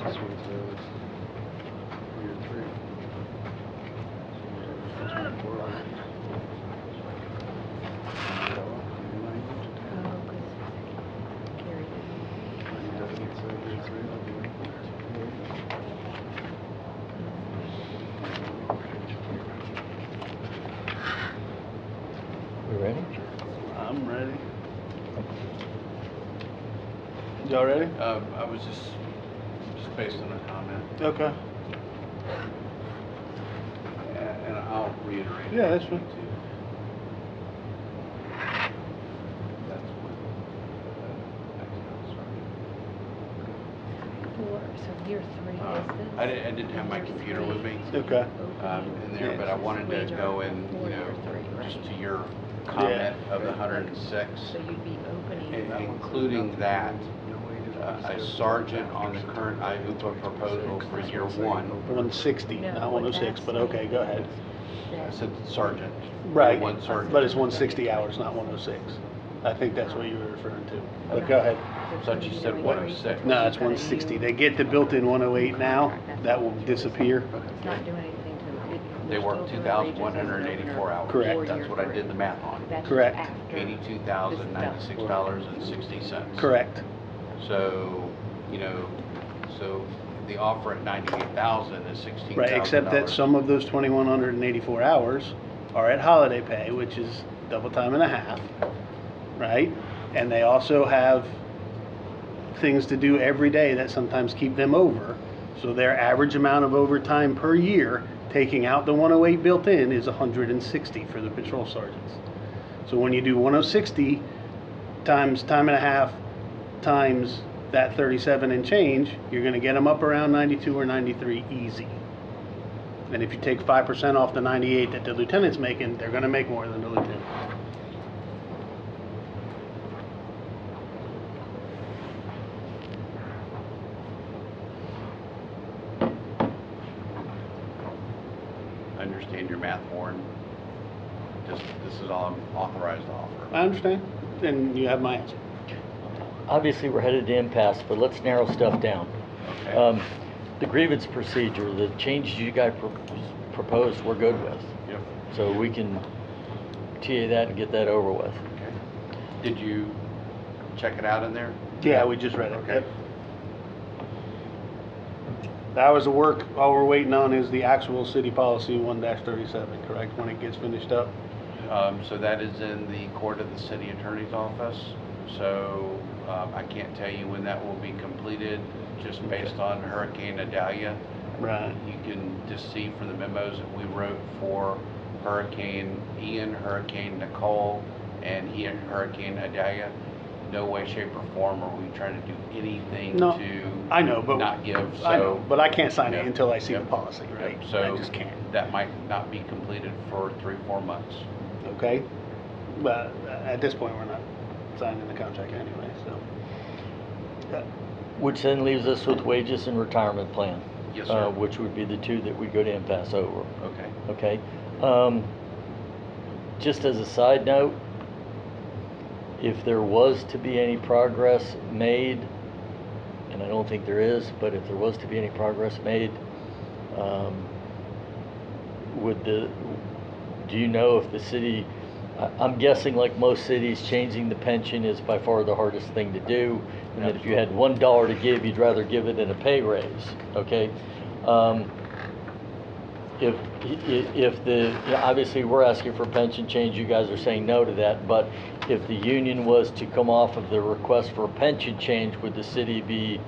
This one says year 3. So 24. We ready? I'm ready. Y'all ready? I was just based on a comment, Okay. and I'll reiterate. Yeah, that's it fine. too. That's when So year 3 is this? I didn't have my Year computer 3 with me Okay. in there, Yeah. but I wanted to go in, you know, just to your comment of the 106, So you'd be opening. including that. A sergeant on the current IHOOPA proposal for year 1. 160, No, not what 106, that's but okay, go ahead. I said sergeant. Right, One sergeant. but it's 160 hours, not 106. I think that's what you were referring to. But go ahead. I thought you said 106. No, it's 160. They get the built-in 108 now. That will disappear. It's not doing anything to it. They work 2,184 hours. Correct. That's what I did the math on. Correct. $82,096.60. Correct. So, you know, so the offer at 98,000 is $16,000. Right, except that some of those 2,184 hours are at holiday pay, which is double time and a half, right? And they also have things to do every day that sometimes keep them over. So their average amount of overtime per year, taking out the 108 built in, is 160 for the patrol sergeants. So when you do 160 times time and a half times that 37 and change, you're going to get them up around 92 or 93 easy. And if you take 5% off the 98 that the lieutenant's making, they're going to make more than the lieutenant. I understand your math, Warren. Just, this is all I'm authorized to offer. I understand, and you have my answer. Obviously, we're headed to impasse, but let's narrow stuff down. Okay. The grievance procedure, the changes you guys proposed, we're good with. Yep. So we can TA that and get that over with. Okay. Did you check it out in there? Yeah, we just read it. Okay. Yep. That was the work. All we're waiting on is the actual city policy 1-37, correct, when it gets finished up? So that is in the court of the city attorney's office. So I can't tell you when that will be completed, just based on Hurricane Idalia. Right. You can just see from the memos that we wrote for Hurricane Ian, Hurricane Nicole, and Hurricane Idalia. No way, shape, or form are we trying to do anything No, to I know, but not give. So, I know, but I can't sign it Yep. until I see Yep. the policy, right? Yep. So I just can't. that might not be completed for 3-4 months. Okay, but at this point, we're not signing the contract anyway, so. Which then leaves us with wages and retirement plan. Yes, sir. Which would be the two that we go to impasse over. Okay. Okay. Just as a side note, if there was to be any progress made, and I don't think there is, but if there was to be any progress made, do you know if the city, I'm guessing like most cities, changing the pension is by far the hardest thing to do, and that if you had $1 to give, you'd rather give it in a pay raise, okay? If obviously we're asking for pension change, you guys are saying no to that, but if the union was to come off of the request for a pension change, would the city be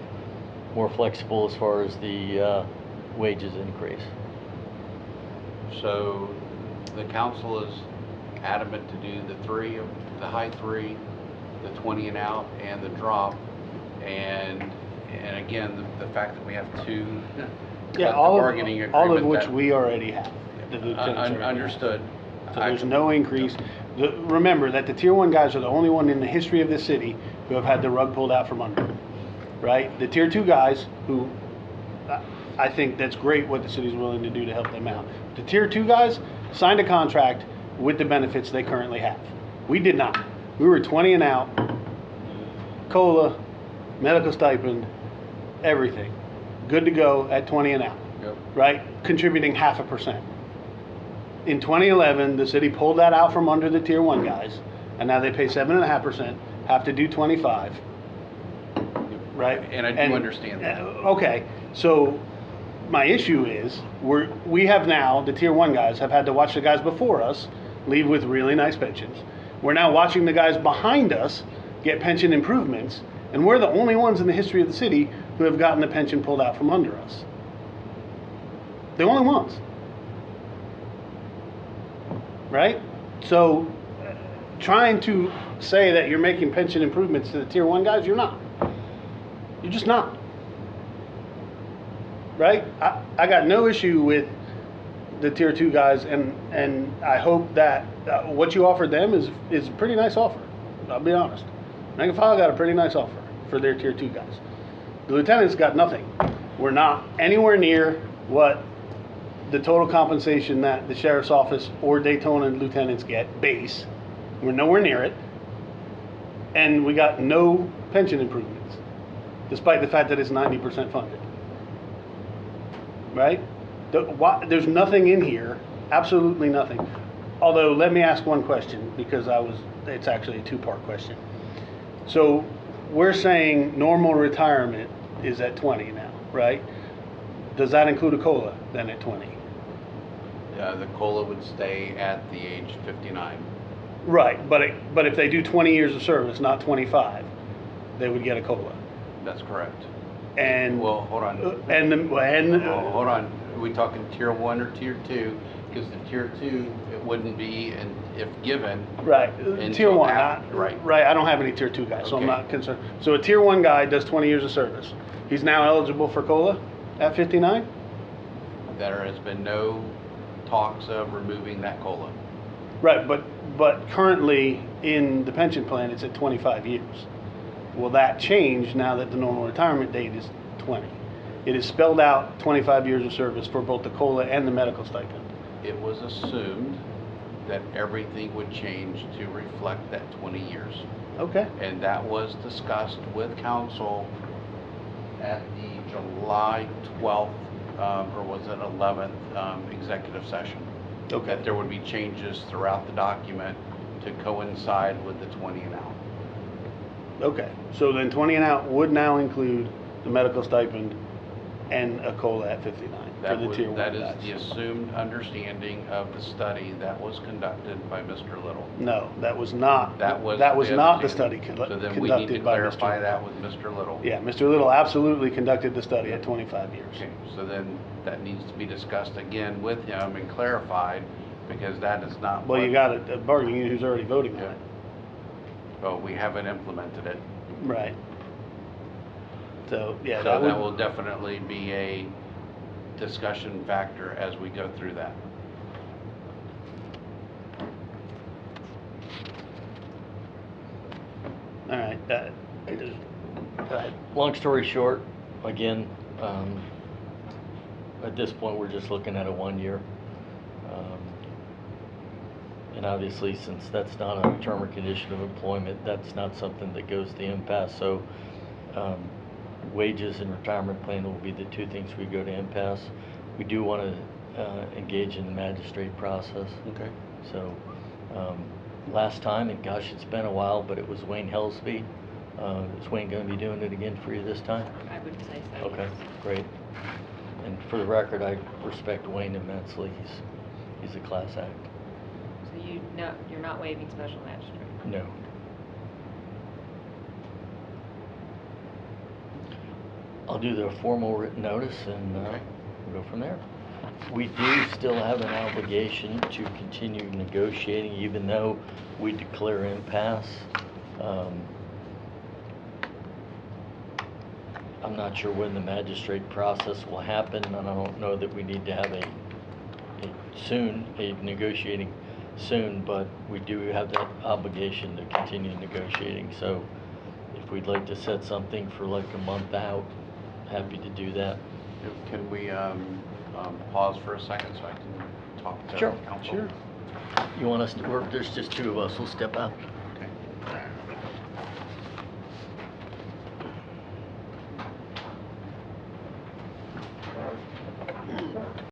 more flexible as far as the wages increase? So the council is adamant to do the high three, the 20 and out, and the drop, and again, the fact that we have two. Yeah, all of which we already have. The lieutenants already have. Understood. So there's no increase. Remember that the tier 1 guys are the only one in the history of this city who have had the rug pulled out from under them, right? The tier 2 guys, who I think that's great what the city's willing to do to help them out. The tier 2 guys signed a contract with the benefits they currently have. We did not. We were 20 and out, COLA, medical stipend, everything. good to go at 20 and out, Yep. right? Contributing 0.5%. In 2011, the city pulled that out from under the tier 1 guys, and now they pay 7.5%, have to do 25, right? And I do understand that. Okay, so my issue is we have now, the tier 1 guys have had to watch the guys before us leave with really nice pensions. We're now watching the guys behind us get pension improvements, and we're the only ones in the history of the city who have gotten the pension pulled out from under us. The only ones. Right? So, trying to say that you're making pension improvements to the tier 1 guys, you're not. You're just not. Right? I got no issue with the tier 2 guys, and I hope that what you offered them is a pretty nice offer. I'll be honest. Rank and file got a pretty nice offer for their tier 2 guys. The lieutenants got nothing. We're not anywhere near what the total compensation that the sheriff's office or Daytona lieutenants get base. We're nowhere near it. And we got no pension improvements, despite the fact that it's 90% funded. Right? There's nothing in here, absolutely nothing. Although, let me ask one question, because it's actually a two-part question. So, we're saying normal retirement is at 20 now, right? Does that include a COLA then at 20? The COLA would stay at the age 59. Right, but if they do 20 years of service, not 25, they would get a COLA. That's correct. And Well, hold on. Hold on. Are we talking tier 1 or tier 2? Because the tier 2, it wouldn't be, and if given. Right, tier 1. Right. Right, I don't have any tier 2 guys, so I'm Okay. not concerned. So a tier 1 guy does 20 years of service. He's now eligible for COLA at 59? There has been no talks of removing that COLA. Right, but currently in the pension plan, it's at 25 years. Will that change now that the normal retirement date is 20? It is spelled out 25 years of service for both the COLA and the medical stipend. It was assumed that everything would change to reflect that 20 years. Okay, And that was discussed with council at the July 12th, or was it 11th, executive session. okay, That there would be changes throughout the document to coincide with the 20 and out. okay. So then 20 and out would now include the medical stipend and a COLA at 59 for the tier 1 That is guys. the assumed understanding of the study that was conducted by Mr. Little. No, that was not. That was not the understanding. study So then we need to conducted by Mr. clarify Little. that with Mr. Little. Yeah, Mr. Little absolutely conducted the study at 25 years. Okay, so then that needs to be discussed again with him and clarified, because that is not Well, what. you got a bargaining unit who's already voting on Yeah. it. Well, we haven't implemented it. Right. So, yeah, So that that will would, definitely be a discussion factor as we go through that. all right, go ahead. Long story short, again, at this point, we're just looking at a 1 year. And obviously, since that's not a term or condition of employment, that's not something that goes to impasse. So wages and retirement plan will be the two things we go to impasse. We do want to engage in the magistrate process. Okay. So last time, and gosh, it's been a while, but it was Wayne Helsby. Is Wayne going to be doing it again for you this time? I would say so. Okay, great. And for the record, I respect Wayne immensely. He's a class act. So you're not waiving special magistrate? No. I'll do the formal written notice and Okay. we'll go from there. We do still have an obligation to continue negotiating even though we declare impasse. I'm not sure when the magistrate process will happen, and I don't know that we need to have a negotiating soon, but we do have that obligation to continue negotiating. So if we'd like to set something for like a month out, happy to do that. Can we pause for a second so I can talk to Sure. council? Sure. You want us to, or if there's just two of us, we'll step out.